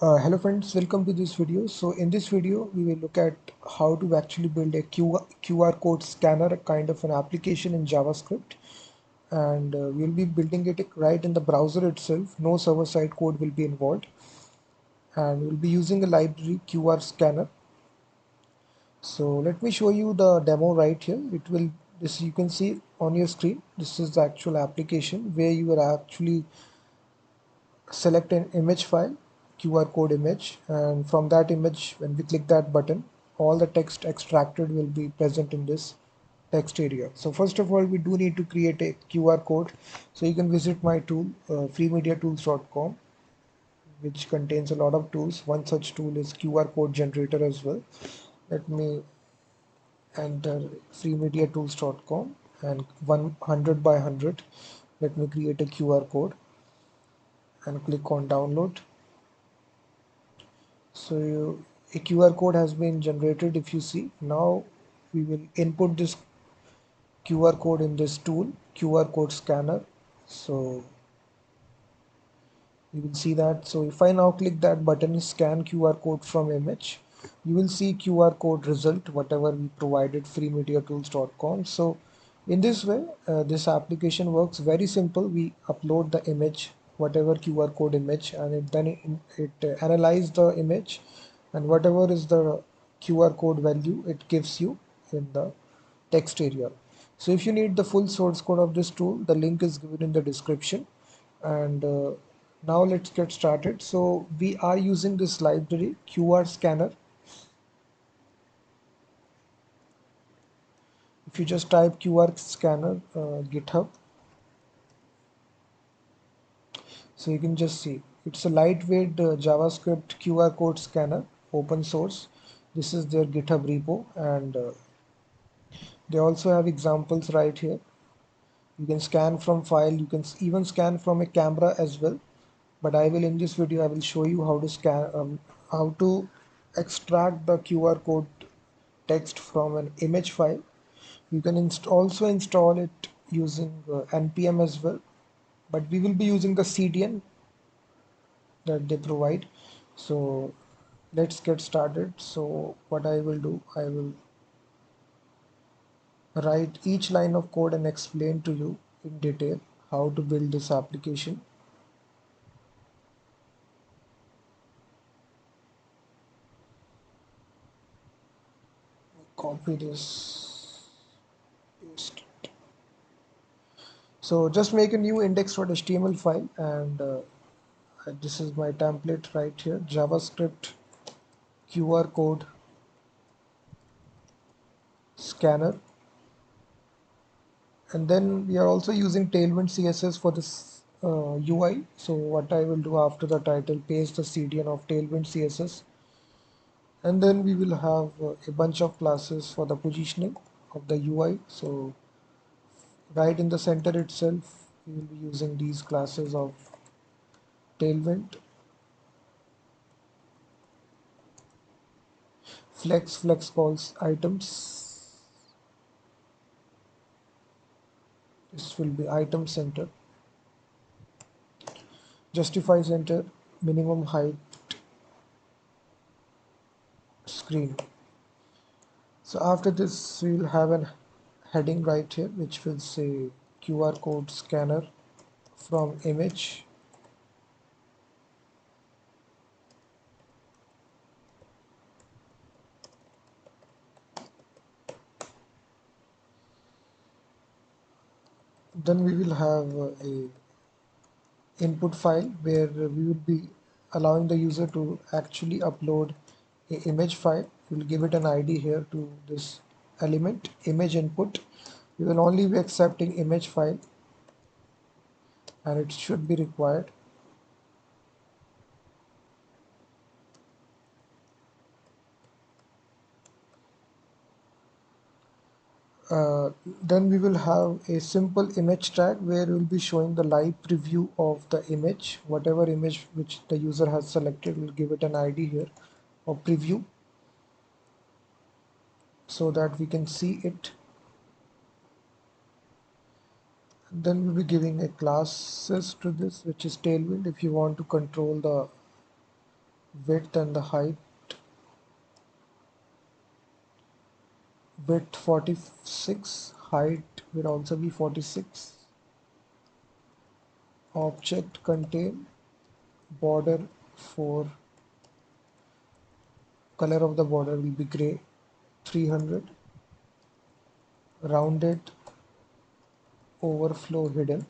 Hello friends, welcome to this video. So in this video, we will look at how to actually build a QR code scanner, a kind of an application in JavaScript. And we'll be building it right in the browser itself. No server-side code will be involved. And we'll be using a library QR scanner. So let me show you the demo right here. This you can see on your screen. This is the actual application where you are actually select an image file, QR code image, and from that image, when we click that button, all the text extracted will be present in this text area. So first of all, we do need to create a QR code. So you can visit my tool, freemediatools.com, which contains a lot of tools. One such tool is QR code generator as well. Let me enter freemediatools.com and 100 by 100. Let me create a QR code and click on download. So a QR code has been generated. If you see, now we will input this QR code in this tool, QR code scanner. So you will see that. So if I now click that button, scan QR code from image, you will see QR code result, whatever we provided, freemediatools.com. So in this way, this application works very simple. We upload the image, whatever QR code image, and it analyzes the image, and whatever is the QR code value, it gives you in the text area. So if you need the full source code of this tool, the link is given in the description. And now let's get started. So we are using this library QR scanner. If you just type QR scanner GitHub, so you can just see it's a lightweight JavaScript QR code scanner, open source. This is their GitHub repo, and they also have examples right here. You can scan from file, you can even scan from a camera as well. But I will, in this video, I will show you how to how to extract the QR code text from an image file. You can also install it using npm as well, but we will be using the CDN that they provide. So let's get started. So what I will do, I will write each line of code and explain to you in detail how to build this application. Copy this, paste. So just make a new index.html file, and this is my template right here, JavaScript QR code scanner. And then we are also using Tailwind CSS for this UI. So what I will do after the title, paste the CDN of Tailwind CSS, and then we will have a bunch of classes for the positioning of the UI. So right in the center itself, we will be using these classes of Tailwind, flex calls items. This will be item center, justify center, minimum height screen. So after this, we will have an heading right here which will say QR code scanner from image. Then we will have a input file where we will be allowing the user to actually upload a image file. We will give it an ID here to this element, image input. We will only be accepting image file, and it should be required. Then we will have a simple image tag where we will be showing the live preview of the image. Whatever image which the user has selected, we'll give it an ID here of preview so that we can see it. Then we'll be giving a classes to this, which is Tailwind. If you want to control the width and the height, width 46, height will also be 46. Object contain border for color of the border will be gray, 300. Rounded overflow hidden.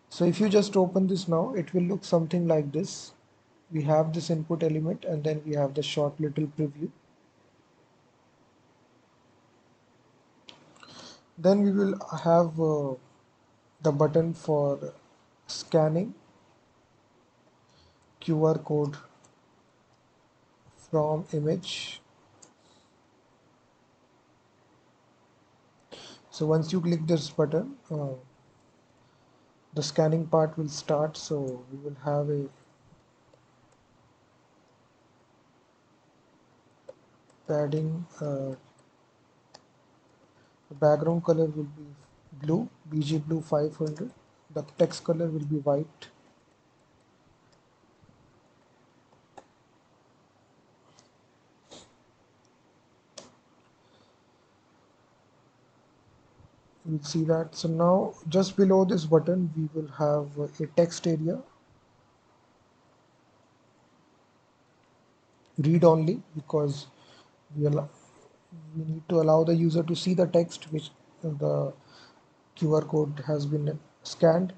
So if you just open this now, it will look something like this. We have this input element and then we have the short little preview. Then we will have the button for scanning QR code from image. So once you click this button, the scanning part will start. So we will have a padding. The background color will be blue, BG blue 500. The text color will be white. You'll see that. So now just below this button we will have a text area, read only, because we, we need to allow the user to see the text which the QR code has been scanned.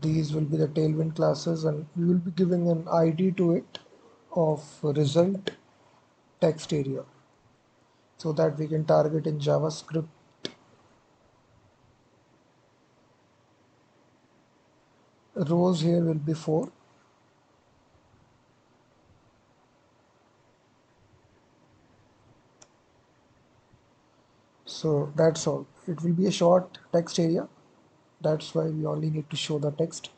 These will be the tailwind classes and we will be giving an ID to it of result text area so that we can target in JavaScript. Rows here will be 4. So that's all. It will be a short text area. That's why we only need to show the text.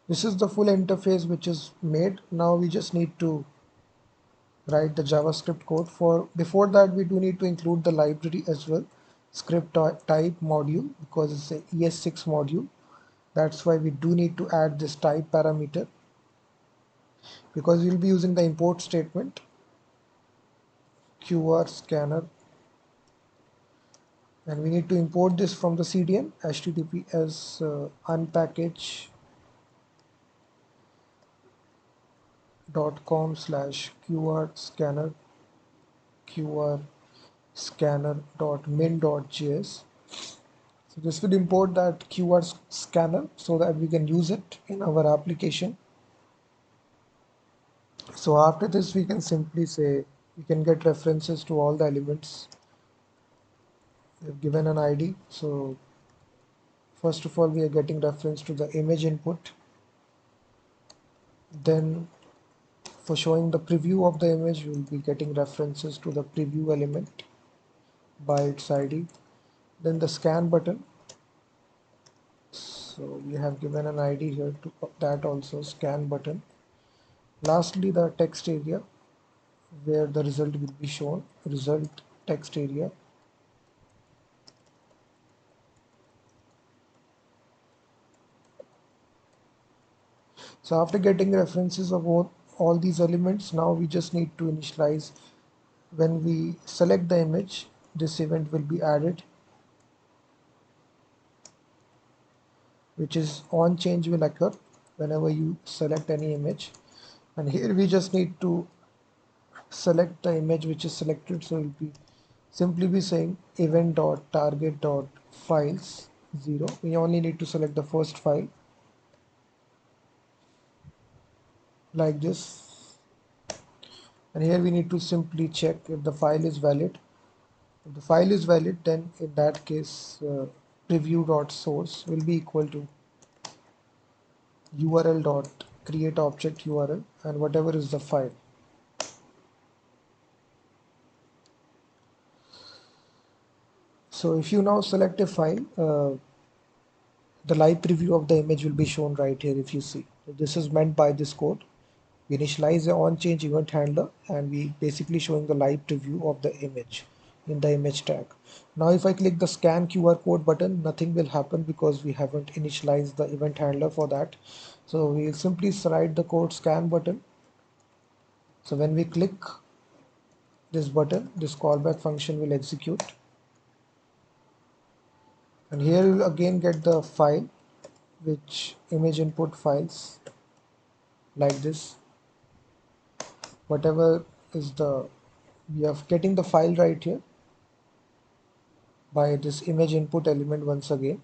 This is the full interface which is made. Now we just need to write the JavaScript code. For before that we do need to include the library as well, script type module, because it's a ES6 module. That's why we do need to add this type parameter, because we'll be using the import statement QR scanner, and we need to import this from the CDN https unpackage.com/QR scanner.min.js. So this will import that QR scanner so that we can use it in our application. So after this we can simply say we can get references to all the elements. We've given an ID. So first of all we are getting reference to the image input. Then for showing the preview of the image, we'll be getting references to the preview element by its ID. Then the scan button. So we have given an ID here to that also, scan button. Lastly, the text area where the result will be shown, result text area. So after getting references of all these elements, now we just need to initialize. When we select the image, this event will be added, which is on change will occur whenever you select any image. And here we just need to select the image which is selected. So we'll be simply be saying event.target.files 0. We only need to select the first file like this, and here we need to simply check if the file is valid. If the file is valid, then in that case preview.source will be equal to url.createObject URL and whatever is the file. So if you now select a file, the live preview of the image will be shown right here. If you see, this is meant by this code. We initialize the on change event handler and we basically showing the live preview of the image. in the image tag. Now if I click the scan QR code button, nothing will happen because we haven't initialized the event handler for that. So we'll simply write the code scan button. So when we click this button, this callback function will execute, and here you'll again get the file, which image input files like this. Whatever is the, we are getting the file right here by this image input element once again.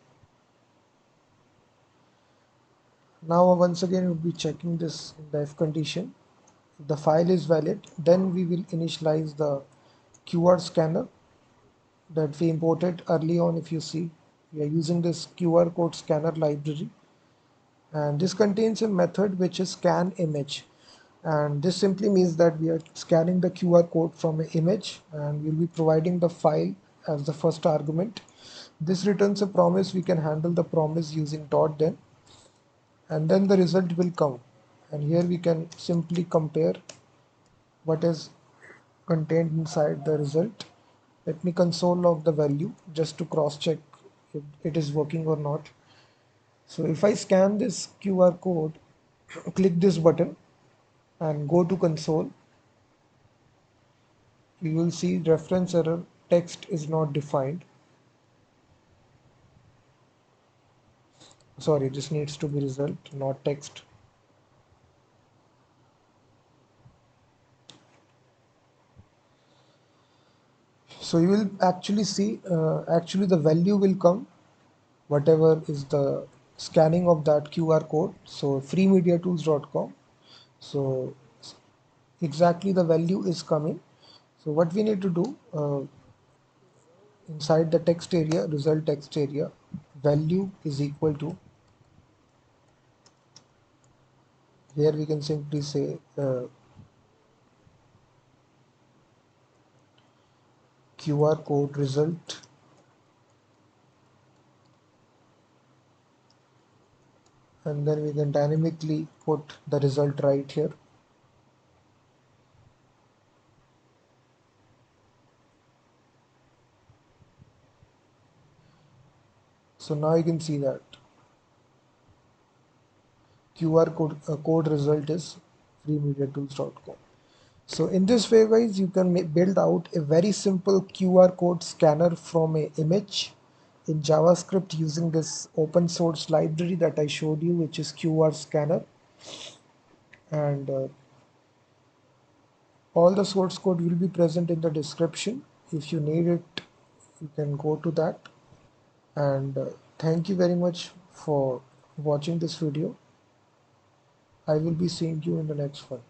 Now once again we'll be checking this in the if condition. If the file is valid, then we will initialize the QR scanner that we imported early on. If you see, we are using this QR code scanner library, and this contains a method which is scan image, and this simply means that we are scanning the QR code from an image and we'll be providing the file as the first argument. This returns a promise. We can handle the promise using dot then, and then the result will come, and here we can simply compare what is contained inside the result. Let me console log the value just to cross check if it is working or not. So if I scan this QR code, click this button and go to console, you will see reference error, text is not defined. Sorry, this needs to be result, not text. So you will actually see, actually the value will come, whatever is the scanning of that QR code. So freemediatools.com. So exactly the value is coming. So what we need to do, inside the text area, result text area, value is equal to, here we can simply say QR code result, and then we can dynamically put the result right here. So now you can see that QR code result is freemediatools.com. So in this way, guys, you can build out a very simple QR code scanner from an image in JavaScript using this open source library that I showed you, which is QR scanner. And all the source code will be present in the description. If you need it, you can go to that. And thank you very much for watching this video. I will be seeing you in the next one.